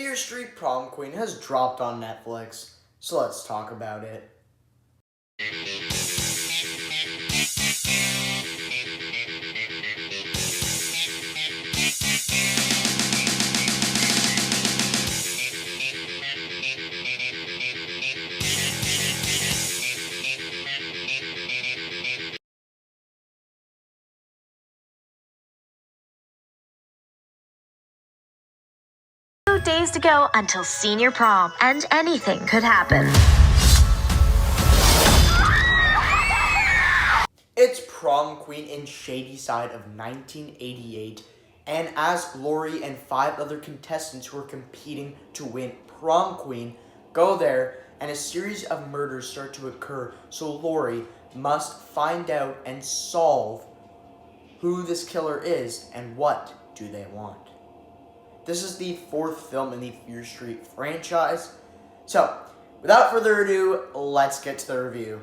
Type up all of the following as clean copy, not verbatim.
Fear Street Prom Queen has dropped on Netflix, so let's talk about it. 2 days to go until senior prom, and anything could happen. It's Prom Queen in Shadyside of 1988, and as Lori and 5 other contestants who are competing to win Prom Queen go there, and a series of murders start to occur, so Lori must find out and solve who this killer is and what do they want. This is the 4th film in the Fear Street franchise. So, without further ado, let's get to the review.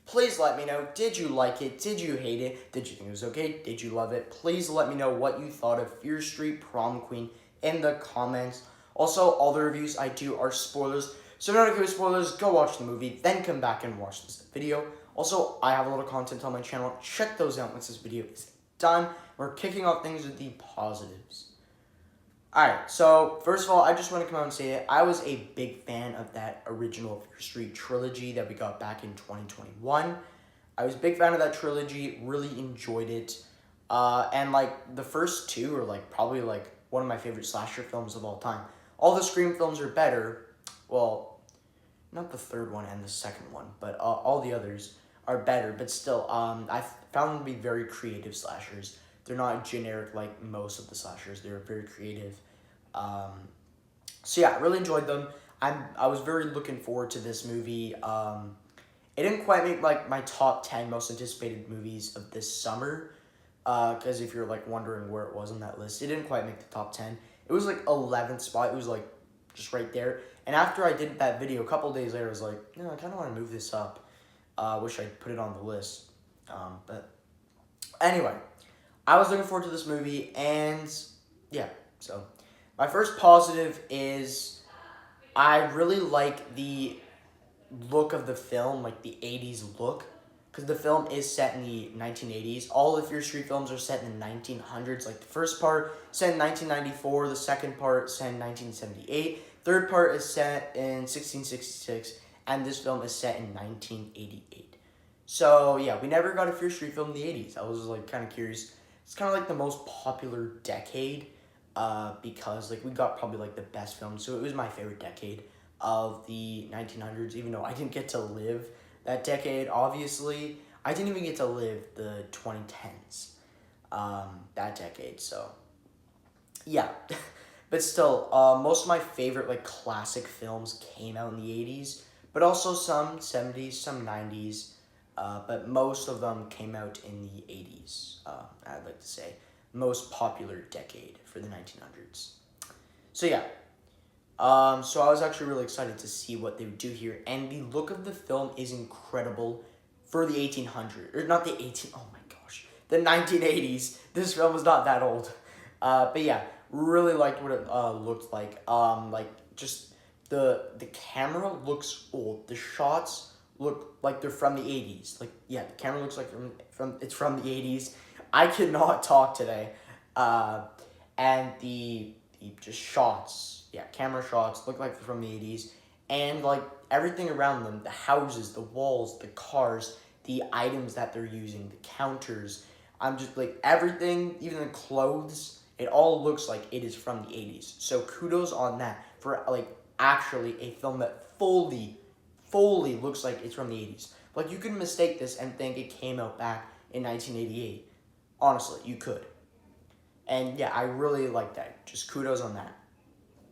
Please let me know, did you like it? Did you hate it? Did you think it was okay? Did you love it? Please let me know what you thought of Fear Street Prom Queen in the comments. Also, all the reviews I do are spoilers, so if you're not okay with spoilers, go watch the movie, then come back and watch this video. Also, I have a lot of content on my channel. Check those out once this video is done. We're kicking off things with the positives. Alright, so first of all, I just want to come out and say it. I was a big fan of that original Fear Street trilogy that we got back in 2021. I was a big fan of that trilogy, really enjoyed it. And like the first 2 are like probably like one of my favorite slasher films of all time. All the Scream films are better. Well, not the 3rd one and the 2nd one, but all the others are better. But still, I found them to be very creative slashers. They're not generic like most of the slashers. They're very creative. So yeah, I really enjoyed them. I was very looking forward to this movie. It didn't quite make like my top 10 most anticipated movies of this summer. Because if you're like wondering where it was on that list, it didn't quite make the top 10. It was like 11th spot. It was like just right there. And after I did that video, a couple days later, I was like, I kind of want to move this up. Wish I'd put it on the list. But anyway, I was looking forward to this movie, and yeah, so my first positive is I really like the look of the film, like the 80s look, because the film is set in the 1980s. All the Fear Street films are set in the 1900s, like the first part set in 1994, the second part set in 1978, third part is set in 1666, and this film is set in 1988. So yeah, we never got a Fear Street film in the 80s. I was like kind of curious. It's kind of like the most popular decade, because like we got probably like the best films. So it was my favorite decade of the 1900s, even though I didn't get to live that decade, obviously. I didn't even get to live the 2010s, that decade, so yeah. But still, most of my favorite like classic films came out in the 80s, but also some 70s, some 90s, but most of them came out in the 80s, I'd like to say. Most popular decade for the 1900s. So yeah, so I was actually really excited to see what they would do here, and the look of the film is incredible for the 1800s, or not the 18, oh my gosh, the 1980s. This film is not that old, but yeah, really liked what it looked like. Just the camera looks old. The shots look like they're from the 80s. Like, yeah, the camera looks like it's from the 80s. I cannot talk today. And the just shots, yeah, camera shots look like they're from the 80s. And like everything around them, the houses, the walls, the cars, the items that they're using, the counters, I'm just like everything, even the clothes, it all looks like it is from the 80s. So kudos on that for like actually a film that fully looks like it's from the 80s. Like you could mistake this and think it came out back in 1988. Honestly, you could. And yeah, I really like that. Just kudos on that.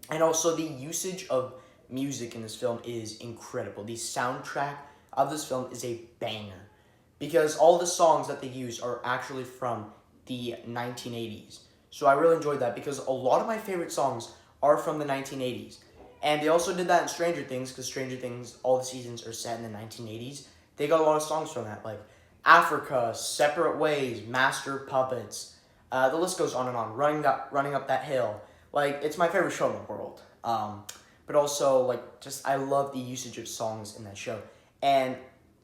And also the usage of music in this film is incredible. The soundtrack of this film is a banger, because all the songs that they use are actually from the 1980s. So I really enjoyed that, because a lot of my favorite songs are from the 1980s. And they also did that in Stranger Things, because Stranger Things, all the seasons are set in the 1980s. They got a lot of songs from that, like Africa, Separate Ways, Master of Puppets. The list goes on and on. Running up that hill. Like, it's my favorite show in the world. But also, like, just I love the usage of songs in that show. And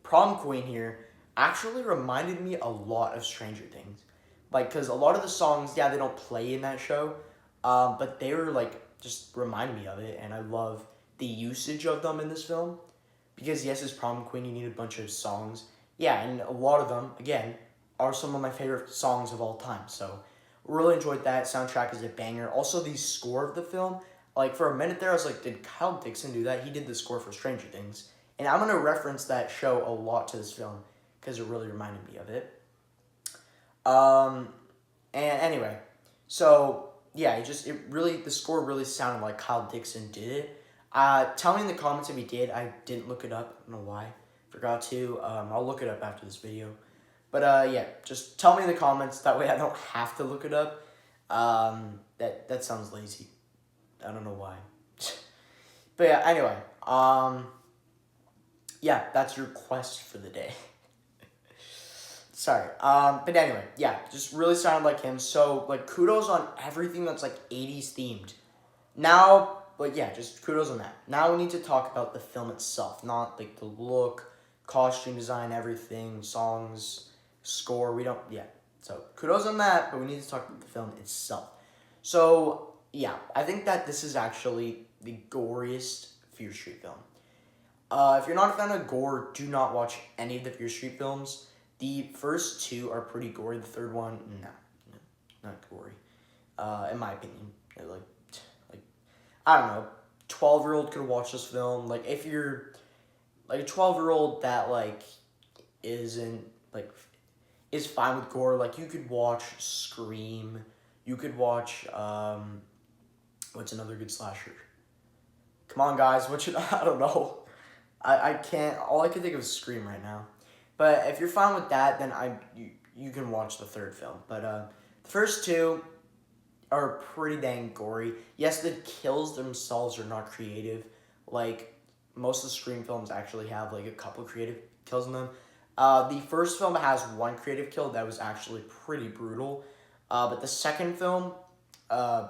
Prom Queen here actually reminded me a lot of Stranger Things. Like, because a lot of the songs, yeah, they don't play in that show, but they were, like, just remind me of it, and I love the usage of them in this film. Because, yes, as Prom Queen, you need a bunch of songs. Yeah, and a lot of them, again, are some of my favorite songs of all time. So, really enjoyed that. Soundtrack is a banger. Also, the score of the film, like, for a minute there, I was like, did Kyle Dixon do that? He did the score for Stranger Things. And I'm going to reference that show a lot to this film, because it really reminded me of it. And anyway, so yeah, the score really sounded like Kyle Dixon did it. Tell me in the comments if he did. I didn't look it up. I don't know why. Forgot to. I'll look it up after this video. But yeah, just tell me in the comments. That way I don't have to look it up. That sounds lazy. I don't know why. But yeah, anyway. Yeah, that's your quest for the day. Sorry. But anyway, yeah, just really sounded like him. So, like, kudos on everything that's, like, 80s themed. Now, like, yeah, just kudos on that. Now we need to talk about the film itself, not, like, the look, costume design, everything, songs, score. So, kudos on that, but we need to talk about the film itself. So, yeah, I think that this is actually the goriest Fear Street film. If you're not a fan of gore, do not watch any of the Fear Street films. The first two are pretty gory. The third one, no, not gory. In my opinion, like I don't know, 12-year-old could watch this film. Like, if you're like a 12-year-old that like isn't like is fine with gore, like you could watch Scream. You could watch what's another good slasher? Come on, guys, I don't know. I can't. All I can think of is Scream right now. But if you're fine with that, then you can watch the third film. But the first two are pretty dang gory. Yes, the kills themselves are not creative. Like, most of the Scream films actually have, like, a couple creative kills in them. The first film has one creative kill that was actually pretty brutal. But the second film,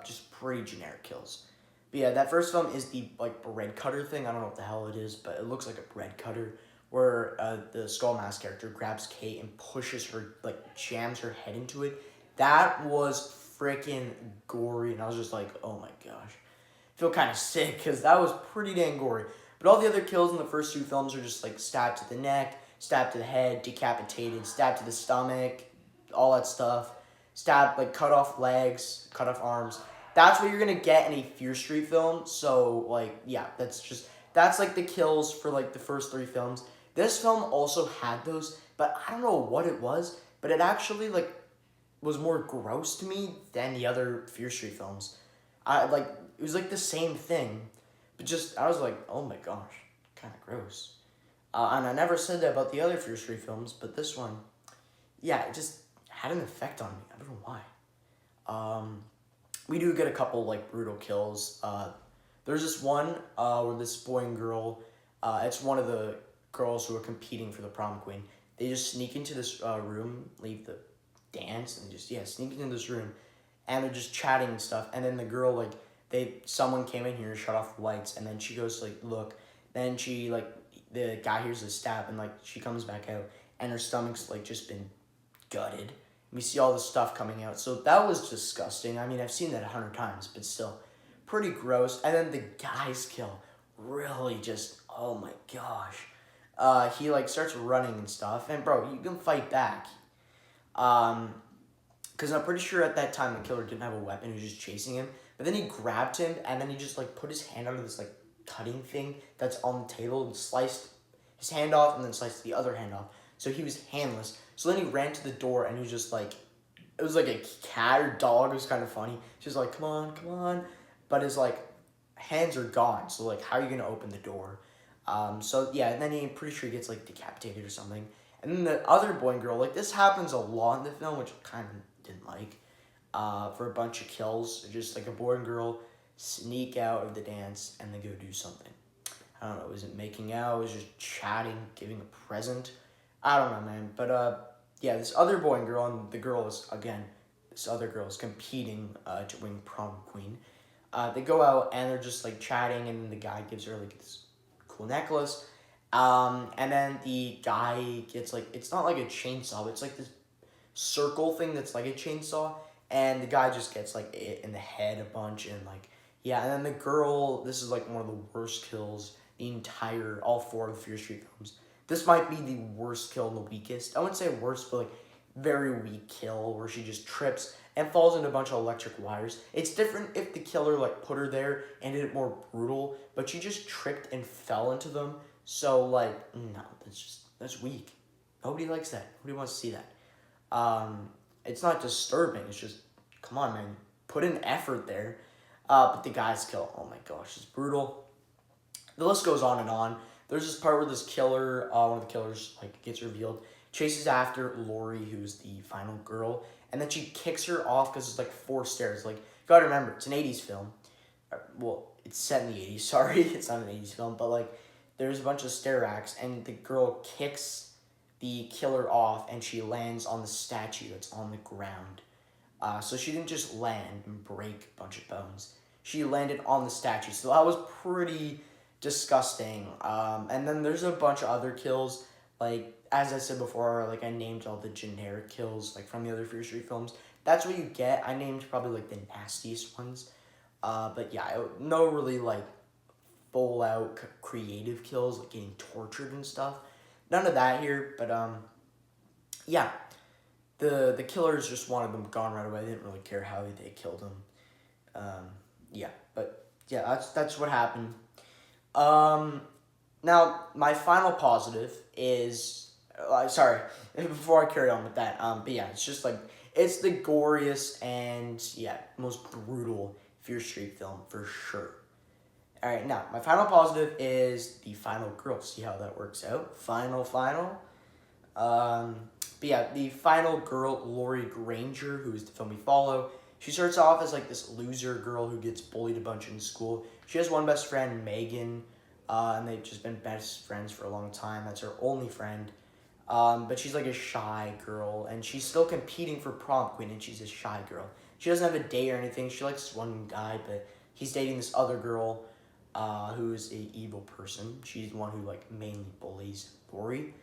just pretty generic kills. But yeah, that first film is the, like, bread cutter thing. I don't know what the hell it is, but it looks like a bread cutter, where the Skull Mask character grabs Kate and pushes her, like, jams her head into it. That was freaking gory, and I was just like, oh my gosh. I feel kind of sick, because that was pretty dang gory. But all the other kills in the first two films are just, like, stabbed to the neck, stabbed to the head, decapitated, stabbed to the stomach, all that stuff. Stabbed, like, cut off legs, cut off arms. That's what you're going to get in a Fear Street film. So, like, yeah, that's, like, the kills for, like, the first three films. This film also had those, but I don't know what it was, but it actually, like, was more gross to me than the other Fear Street films. It was, like, the same thing, but just, I was like, oh my gosh, kind of gross. And I never said that about the other Fear Street films, but this one, yeah, it just had an effect on me. I don't know why. We do get a couple, like, brutal kills. There's this one where this boy and girl, it's one of the girls who are competing for the prom queen. They just sneak into this room, leave the dance, and just, sneak into this room, and they're just chatting and stuff. And then the girl, like, someone came in here, shut off the lights, and then she goes to, like, look. Then she, like, the guy hears a stab, and, like, she comes back out, and her stomach's, like, just been gutted. We see all the stuff coming out. So that was disgusting. I mean, I've seen that 100 times, but still pretty gross. And then the guy's kill really just, oh my gosh. He, like, starts running and stuff. And, bro, you can fight back. Because I'm pretty sure at that time the killer didn't have a weapon. He was just chasing him. But then he grabbed him, and then he just, like, put his hand under this, like, cutting thing that's on the table and sliced his hand off and then sliced the other hand off. So he was handless. So then he ran to the door, and he was just like, it was like a cat or dog. It was kind of funny. She was like, come on, come on. But his, like, hands are gone. So, like, how are you going to open the door? So, yeah, and then I'm pretty sure he gets, like, decapitated or something. And then the other boy and girl, like, this happens a lot in the film, which I kind of didn't like. For a bunch of kills, just, like, a boy and girl, sneak out of the dance, and then go do something. I don't know, was it making out? Was it just chatting, giving a present? I don't know, man. But yeah, this other boy and girl, and the girl is, again, this other girl is competing to win prom queen. They go out and they're just like chatting, and then the guy gives her like this cool necklace. And then the guy gets like, it's not like a chainsaw, but it's like this circle thing that's like a chainsaw, and the guy just gets like it in the head a bunch, and like, yeah, and then the girl, this is like one of the worst kills the entire, all four of the Fear Street films. This might be the worst kill and the weakest. I wouldn't say worst, but like very weak kill where she just trips and falls into a bunch of electric wires. It's different if the killer like put her there and did it more brutal, but she just tripped and fell into them. So like, no, that's weak. Nobody likes that. Nobody wants to see that. It's not disturbing. It's just, come on, man, put in effort there. But the guy's kill, oh my gosh, it's brutal. The list goes on and on. There's this part where this killer, one of the killers, like, gets revealed, chases after Lori, who's the final girl, and then she kicks her off because it's like 4 stairs. Like, you gotta remember, it's an 80s film. Well, it's set in the 80s, sorry. It's not an 80s film, but like, there's a bunch of stair racks, and the girl kicks the killer off, and she lands on the statue that's on the ground. So she didn't just land and break a bunch of bones. She landed on the statue, so that was pretty disgusting. And then there's a bunch of other kills, like, as I said before, like, I named all the generic kills, like, from the other Fear Street films. That's what you get. I named probably, like, the nastiest ones. But yeah, no really, like, full-out creative kills, like getting tortured and stuff. None of that here, but, yeah. The killers just wanted them gone right away. They didn't really care how they killed them. Yeah, but, yeah, that's what happened. Now, my final positive is, sorry, before I carry on with that, but yeah, it's just like, it's the goriest and, yeah, most brutal Fear Street film for sure. Alright, now, my final positive is the final girl. See how that works out? Final. But yeah, the final girl, Lori Granger, who is the film we follow, she starts off as like this loser girl who gets bullied a bunch in school. She has one best friend, Megan, and they've just been best friends for a long time. That's her only friend. But she's like a shy girl, and she's still competing for prom queen, and she's a shy girl. She doesn't have a date or anything. She likes one guy, but he's dating this other girl, who's a evil person. She's the one who like mainly bullies Lori.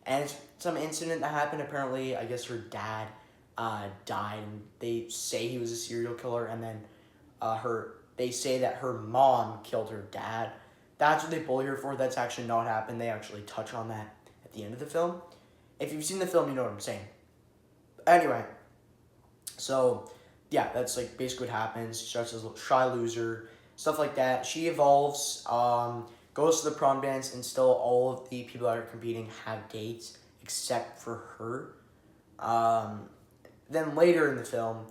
And it's some incident that happened. Apparently, I guess her dad died, and they say he was a serial killer, and then they say that her mom killed her dad. That's what they bully her for. That's actually not happened. They actually touch on that at the end of the film. If you've seen the film, you know what I'm saying. Anyway, so yeah, that's like basically what happens. She starts as a shy loser, stuff like that. She evolves, goes to the prom dance, and still all of the people that are competing have dates except for her. Then later in the film,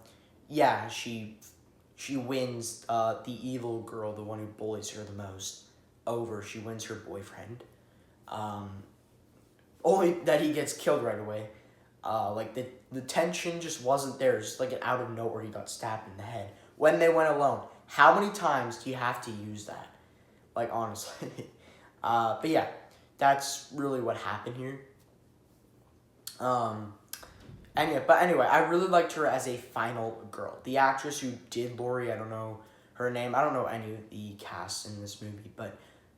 yeah, she wins the evil girl, the one who bullies her the most, over. She wins her boyfriend. Only that he gets killed right away. Like, the tension just wasn't there. It's just like out of nowhere, he got stabbed in the head. When they went alone. How many times do you have to use that? Like, honestly. But yeah, that's really what happened here. Anyway, I really liked her as a final girl. The actress who did Lori, I don't know her name. I don't know any of the cast in this movie, but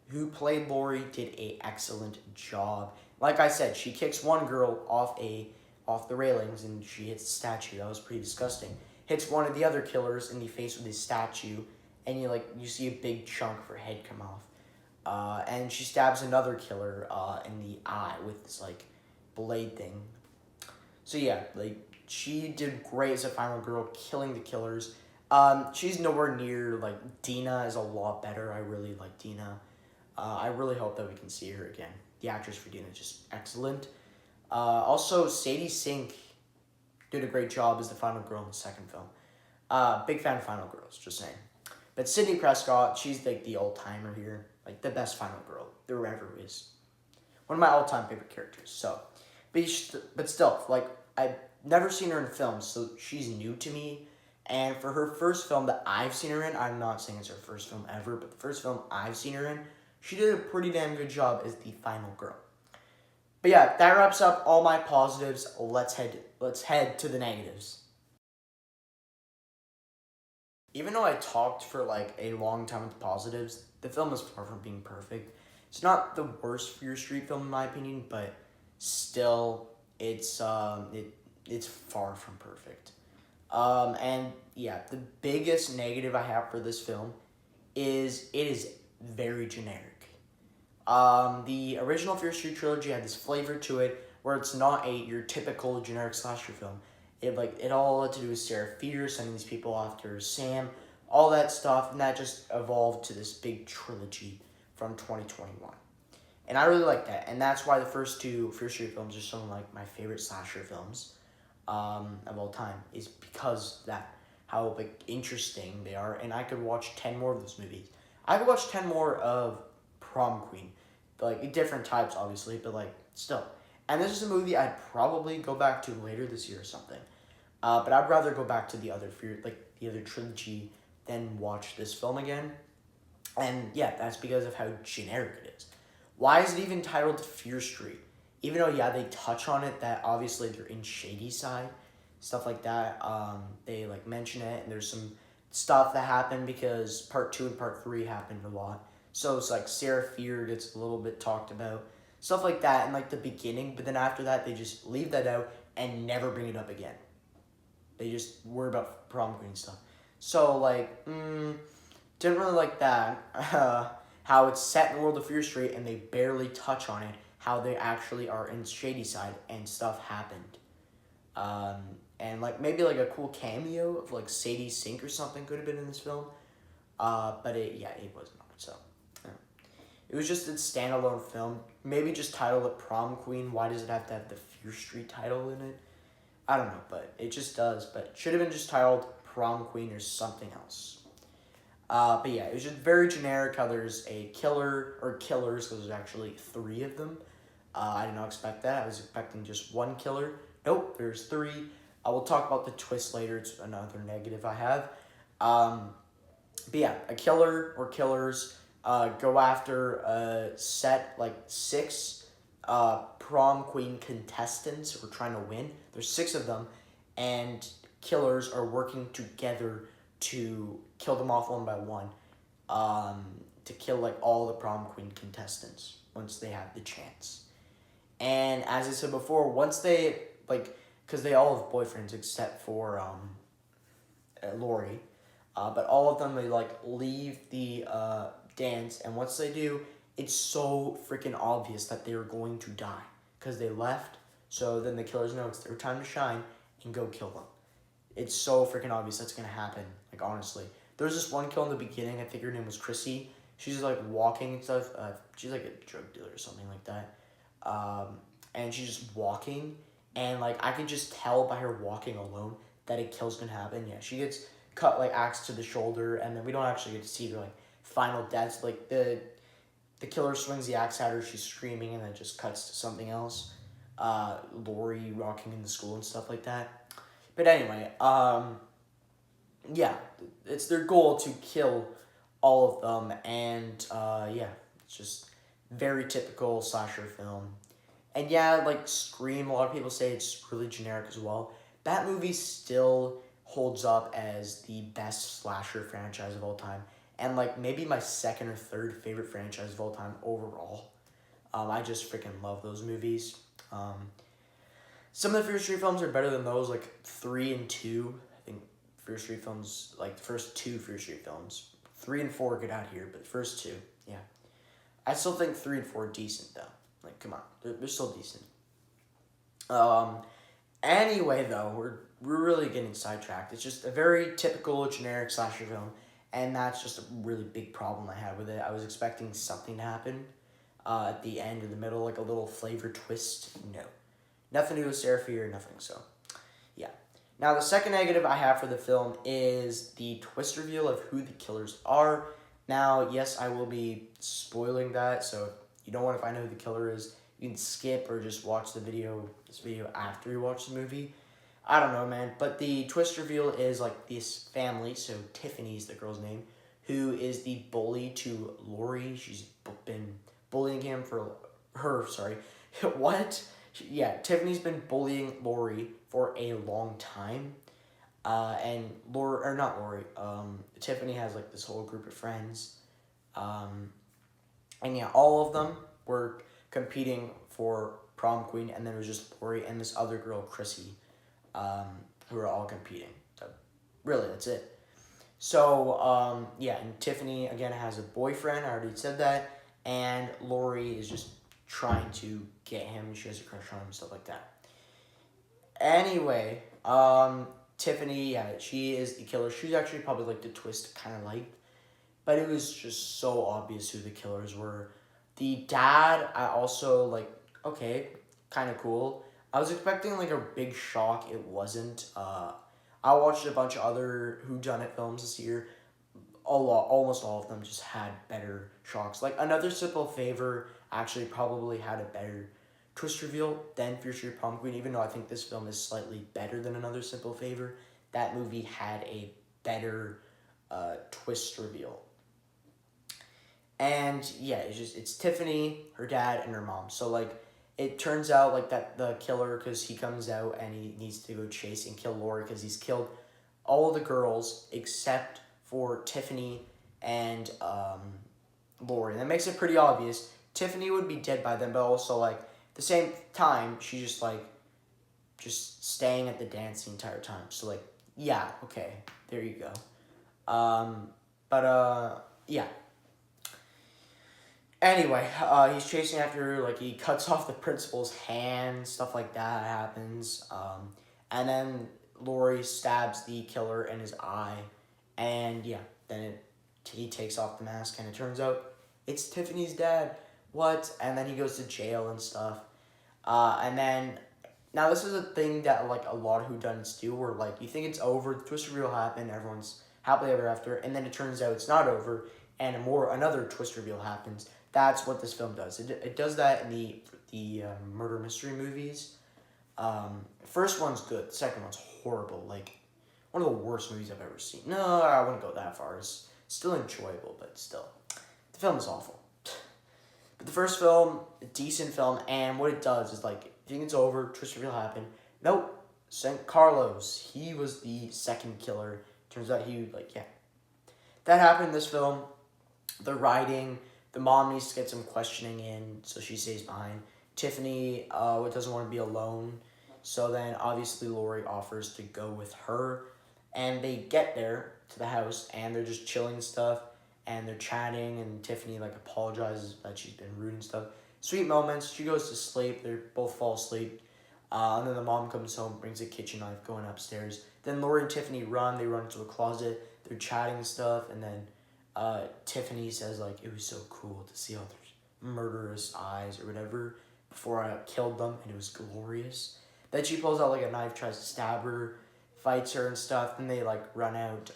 who played Lori did a excellent job. Like I said, she kicks one girl off the railings, and she hits the statue. That was pretty disgusting. Hits one of the other killers in the face with his statue, and you see a big chunk of her head come off. And she stabs another killer in the eye with this like blade thing. So yeah, like, she did great as a final girl, killing the killers. She's nowhere near, like, Dina is a lot better. I really like Dina. I really hope that we can see her again. The actress for Dina is just excellent. Also, Sadie Sink did a great job as the final girl in the second film. Big fan of final girls, just saying. But Sydney Prescott, she's like the old-timer here. Like, the best final girl there ever is. One of my all-time favorite characters, so... But still, like, I've never seen her in films, so she's new to me, And for her first film that I've seen her in, I'm not saying it's her first film ever, but the first film I've seen her in, she did a pretty damn good job as the final girl. But yeah, that wraps up all my positives. Let's head to the negatives. Even though I talked for like a long time with the positives, the film is far from being perfect. It's not the worst Fear Street film in my opinion, but still, it's far from perfect. And yeah, the biggest negative I have for this film is it is very generic. The original Fear Street trilogy had this flavor to it where it's not your typical generic slasher film. It all had to do with Sarah Fear sending these people after Sam, all that stuff, and that just evolved to this big trilogy from 2021. And I really like that, and that's why the first two Fear Street films are some of like my favorite slasher films of all time, is because that how like interesting they are, and I could watch 10 more of those movies. I could watch 10 more of Prom Queen, like different types obviously, but like still. And this is a movie I'd probably go back to later this year or something. But I'd rather go back to the other the other trilogy than watch this film again. And yeah, that's because of how generic it is. Why is it even titled Fear Street? Even though yeah, they touch on it that obviously they're in Shady Side, stuff like that. They like mention it, and there's some stuff that happened because part 2 and part 3 happened a lot. So it's like Sarah Fear gets a little bit talked about, stuff like that in like the beginning. But then after that, they just leave that out and never bring it up again. They just worry about prom queen stuff. So like, didn't really like that. How it's set in the world of Fear Street and they barely touch on it. How they actually are in Shady Side and stuff happened. And like maybe like a cool cameo of like Sadie Sink or something could have been in this film. But it was not. So yeah. It was just a standalone film. Maybe just title it Prom Queen. Why does it have to have the Fear Street title in it? I don't know, but it just does. But it should have been just titled Prom Queen or something else. But yeah, it was just very generic how there's a killer, or killers, because there's actually 3 of them. I did not expect that. I was expecting just 1 killer. Nope, there's 3. I will talk about the twist later. It's another negative I have. But yeah, a killer or killers go after set like 6 prom queen contestants who are trying to win. There's 6 of them, and killers are working together to kill them off one by one. To kill like all the prom queen contestants once they have the chance. And as I said before, once they because they all have boyfriends except for Lori, but all of them they like leave the dance, and once they do, it's so freaking obvious that they are going to die because they left. So then the killers know it's their time to shine and go kill them. It's so freaking obvious that's gonna happen. Like honestly, there was this one kill in the beginning. I think her name was Chrissy. She's like walking and stuff. She's like a drug dealer or something like that. And she's just walking, and like I could just tell by her walking alone that a kill's gonna happen. Yeah, she gets cut like axe to the shoulder, and then we don't actually get to see her like final deaths. Like the killer swings the axe at her, she's screaming, and then it just cuts to something else. Lori rocking in the school and stuff like that. But anyway, yeah, it's their goal to kill all of them, and yeah, it's just very typical slasher film. And yeah, like Scream, a lot of people say it's really generic as well. That movie still holds up as the best slasher franchise of all time, and like maybe my second or third favorite franchise of all time overall. I just freaking love those movies. Some of the Fear Street films are better than those, like 3 and 2. I think Fear Street films, like the first 2 Fear Street films. 3 and 4 get out here, but the first 2, yeah. I still think 3 and 4 are decent, though. Like, come on, they're still decent. Anyway, though, we're really getting sidetracked. It's just a very typical generic slasher film, and that's just a really big problem I had with it. I was expecting something to happen at the end or the middle, like a little flavor twist. No. Nothing to do with Sarah Fear, nothing, so yeah. Now, the second negative I have for the film is the twist reveal of who the killers are. Now, yes, I will be spoiling that, so if you don't want to find out who the killer is, you can skip or just watch this video after you watch the movie. I don't know, man. But the twist reveal is like this family. So Tiffany's the girl's name, who is the bully to Lori. She's been bullying him for her. Sorry, what? Yeah, Tiffany's been bullying Lori for a long time. And Lori, or not Lori. Tiffany has like this whole group of friends. Um, and yeah, all of them were competing for prom queen, and then it was just Lori and this other girl, Chrissy, um, who are all competing. So, really, that's it. So, yeah, and Tiffany, again, has a boyfriend. I already said that. And Lori is just trying to get him. She has a crush on him, stuff like that. Anyway, Tiffany, yeah, she is the killer. She's actually probably like the twist kind of like, but it was just so obvious who the killers were. The dad, I also like, okay, kind of cool. I was expecting like a big shock. It wasn't. I watched a bunch of other whodunit films this year. Almost all of them just had better shocks. Like Another Simple Favor actually probably had a better twist reveal than Future Prom Queen. Even though I think this film is slightly better than Another Simple Favor, that movie had a better twist reveal. And yeah, it's Tiffany, her dad, and her mom. So like, it turns out like that the killer, because he comes out and he needs to go chase and kill Lori because he's killed all of the girls except for Tiffany and Lori. And that makes it pretty obvious. Tiffany would be dead by then, but also like at the same time, she's just like just staying at the dance the entire time. So like, yeah, okay, there you go. Yeah. Anyway, he's chasing after her, like, he cuts off the principal's hand, stuff like that happens. And then Lori stabs the killer in his eye, and yeah, then he takes off the mask, and it turns out it's Tiffany's dad. What? And then he goes to jail and stuff. And then, now this is a thing that, like, a lot of whodunits do, where, like, you think it's over, the twist reveal happened, everyone's happily ever after, and then it turns out it's not over, and another twist reveal happens. That's what this film does. It does that in the murder mystery movies. First one's good. The second one's horrible. Like, one of the worst movies I've ever seen. No, I wouldn't go that far. It's still enjoyable, but still. The film is awful. But the first film, a decent film, and what it does is, like, you think it's over, twist reveal happened. Nope. St. Carlos, he was the second killer. Turns out he, like, yeah. That happened in this film. The writing... The mom needs to get some questioning in, so she stays behind. Tiffany doesn't want to be alone, so then obviously Lori offers to go with her, and they get there to the house, and they're just chilling and stuff, and they're chatting, and Tiffany like apologizes that she's been rude and stuff. Sweet moments. She goes to sleep. They both fall asleep, and then the mom comes home, brings a kitchen knife, going upstairs. Then Lori and Tiffany run. They run into a closet. They're chatting and stuff, and then Tiffany says, like, it was so cool to see all their murderous eyes or whatever before I killed them, and it was glorious. Then she pulls out, like, a knife, tries to stab her, fights her and stuff, then they, like, run out,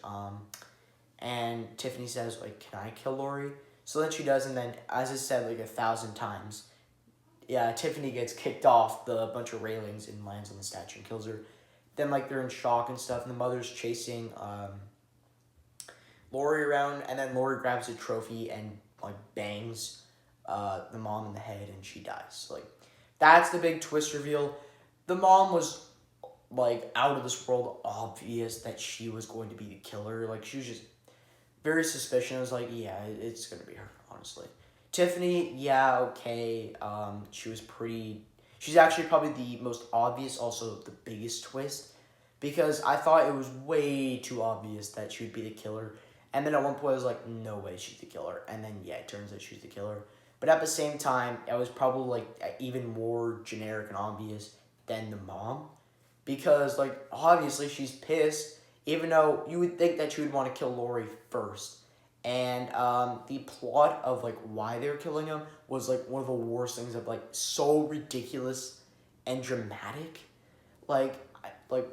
and Tiffany says, like, can I kill Lori? So then she does, and then, as I said, like, 1,000 times, yeah, Tiffany gets kicked off the bunch of railings and lands on the statue and kills her. Then, like, they're in shock and stuff, and the mother's chasing, Lori around, and then Lori grabs a trophy and like bangs the mom in the head, and she dies. So, like, that's the big twist reveal. The mom was like out of this world obvious that she was going to be the killer. Like, she was just very suspicious. I was like, yeah, it's gonna be her, honestly. Tiffany, yeah, okay. She's actually probably the most obvious, also the biggest twist, because I thought it was way too obvious that she would be the killer. And then at one point I was like, no way she's the killer. And then, yeah, it turns out she's the killer. But at the same time, it was probably, like, even more generic and obvious than the mom. Because, like, obviously she's pissed, even though you would think that she would want to kill Lori first. And the plot of, like, why they were killing him was, like, one of the worst things of, like, so ridiculous and dramatic. Like,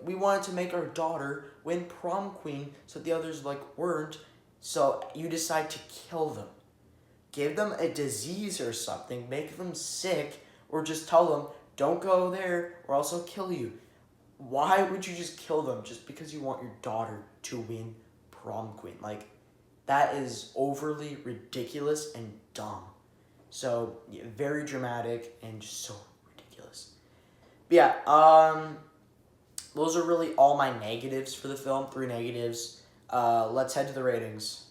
we wanted to make our daughter win prom queen so the others, like, weren't. So you decide to kill them. Give them a disease or something. Make them sick. Or just tell them, don't go there or else I'll kill you. why would you just kill them just because you want your daughter to win prom queen? Like, that is overly ridiculous and dumb. So, yeah, very dramatic and just so ridiculous. But yeah, those are really all my negatives for the film. 3 negatives. Let's head to the ratings.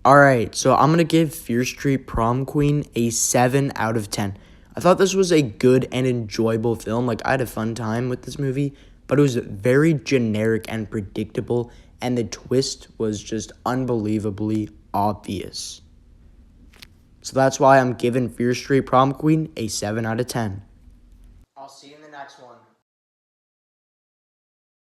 Alright, so I'm going to give Fear Street Prom Queen a 7 out of 10. I thought this was a good and enjoyable film. Like, I had a fun time with this movie, but it was very generic and predictable, and the twist was just unbelievably obvious. So that's why I'm giving Fear Street Prom Queen a 7 out of 10. I'll see you in the next one.